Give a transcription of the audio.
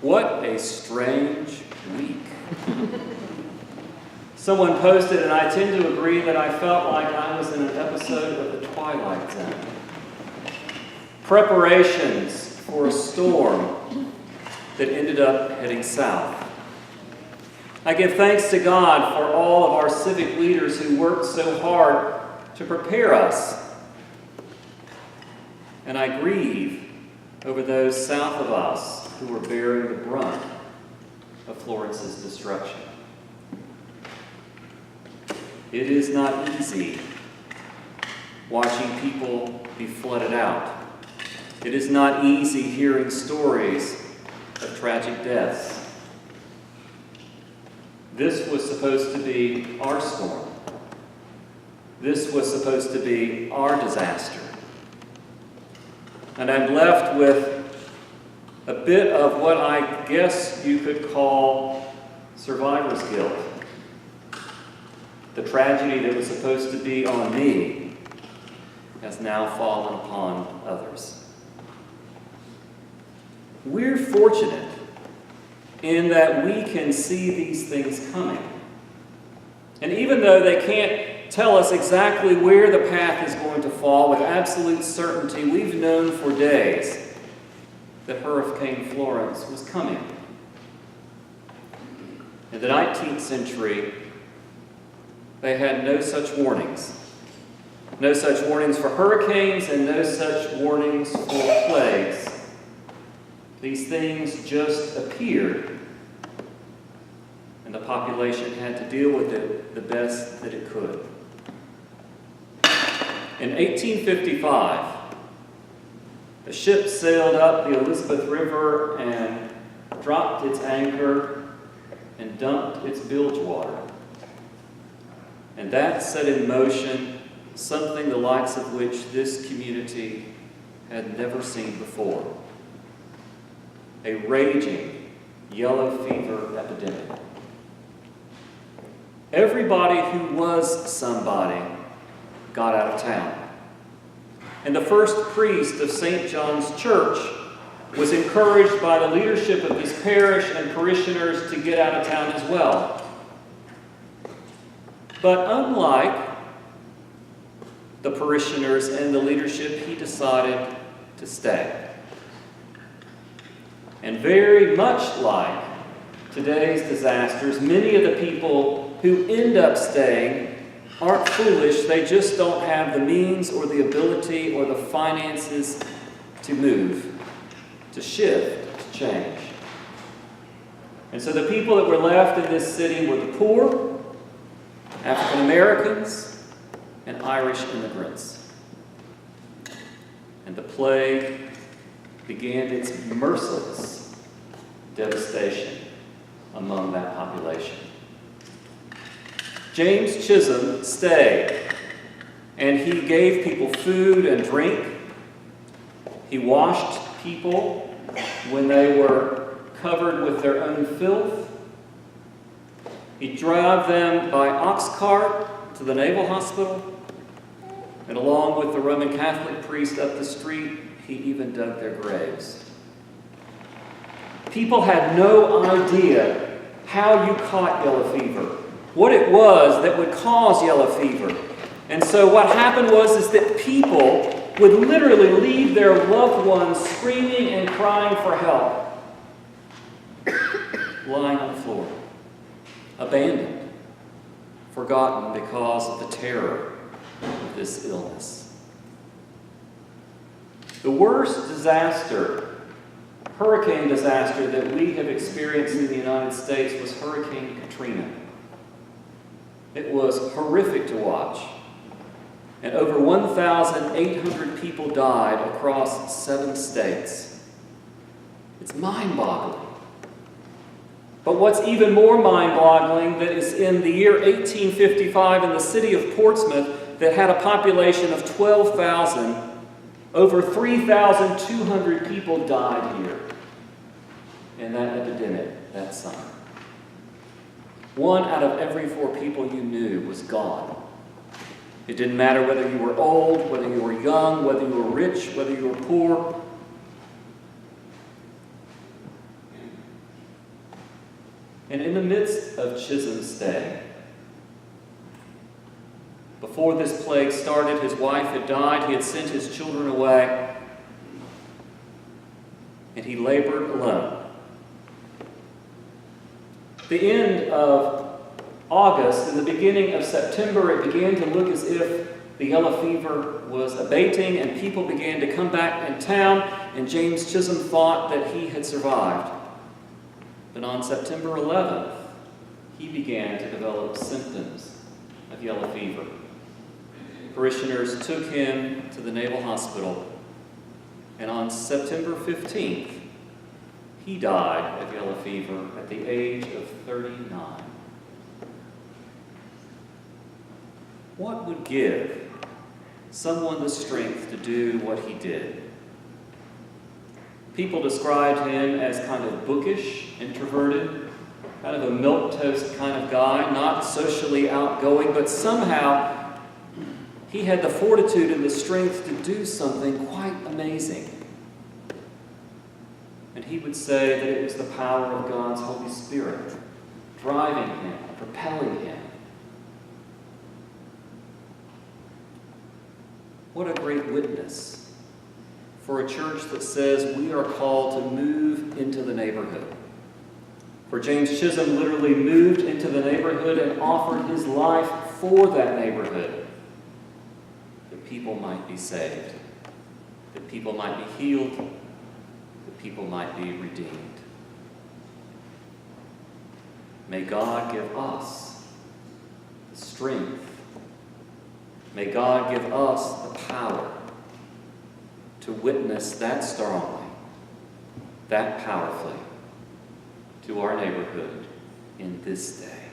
What a strange week. Someone posted, and I tend to agree, that I felt like I was in an episode of The Twilight Zone. Preparations for a storm that ended up heading south. I give thanks to God for all of our civic leaders who worked so hard to prepare us. And I grieve over those south of us who were bearing the brunt of Florence's destruction. It is not easy watching people be flooded out. It is not easy hearing stories of tragic deaths. This was supposed to be our storm. This was supposed to be our disaster. And I'm left with a bit of what I guess you could call survivor's guilt. The tragedy that was supposed to be on me has now fallen upon others. We're fortunate in that we can see these things coming. And even though they can't tell us exactly where the path is going to fall with absolute certainty, we've known for days that Hurricane Florence was coming. In the 19th century, they had no such warnings. No such warnings for hurricanes and no such warnings for plagues. These things just appeared, and the population had to deal with it the best that it could. In 1855, a ship sailed up the Elizabeth River and dropped its anchor and dumped its bilge water. And that set in motion something the likes of which this community had never seen before. A raging yellow fever epidemic. Everybody who was somebody got out of town. And the first priest of St. John's Church was encouraged by the leadership of his parish and parishioners to get out of town as well. But unlike the parishioners and the leadership, he decided to stay. And very much like today's disasters, many of the people who end up staying aren't foolish. They just don't have the means or the ability or the finances to move, to shift, to change. And so the people that were left in this city were the poor, African Americans, and Irish immigrants. And the plague began its merciless devastation among that population. James Chisholm stayed, and he gave people food and drink. He washed people when they were covered with their own filth. He drove them by ox cart to the Naval Hospital, and along with the Roman Catholic priest up the street, he even dug their graves. People had no idea how you caught yellow fever, what it was that would cause yellow fever. And so what happened was that people would literally leave their loved ones screaming and crying for help, lying on the floor, abandoned, forgotten because of the terror of this illness. The worst disaster, hurricane disaster that we have experienced in the United States was Hurricane Katrina. It was horrific to watch. And over 1,800 people died across 7 states. It's mind-boggling. But what's even more mind-boggling that is in the year 1855 in the city of Portsmouth that had a population of 12,000, over 3,200 people died here in that epidemic that summer. 1 out of every 4 people you knew was gone. It didn't matter whether you were old, whether you were young, whether you were rich, whether you were poor. And in the midst of Chisholm's day, before this plague started, his wife had died, he had sent his children away, and he labored alone. At the end of August and the beginning of September, it began to look as if the yellow fever was abating and people began to come back in town, and James Chisholm thought that he had survived. But on September 11th, he began to develop symptoms of yellow fever. Parishioners took him to the Naval Hospital, and on September 15th, he died of yellow fever at the age of 39. What would give someone the strength to do what he did? People described him as kind of bookish, introverted, kind of a milquetoast kind of guy, not socially outgoing, but somehow he had the fortitude and the strength to do something quite amazing. And he would say that it was the power of God's Holy Spirit driving him, propelling him. What a great witness for a church that says we are called to move into the neighborhood. For James Chisholm literally moved into the neighborhood and offered his life for that neighborhood, that people might be saved, that people might be healed, that people might be redeemed. May God give us the strength. May God give us the power to witness that strongly, that powerfully, to our neighborhood in this day.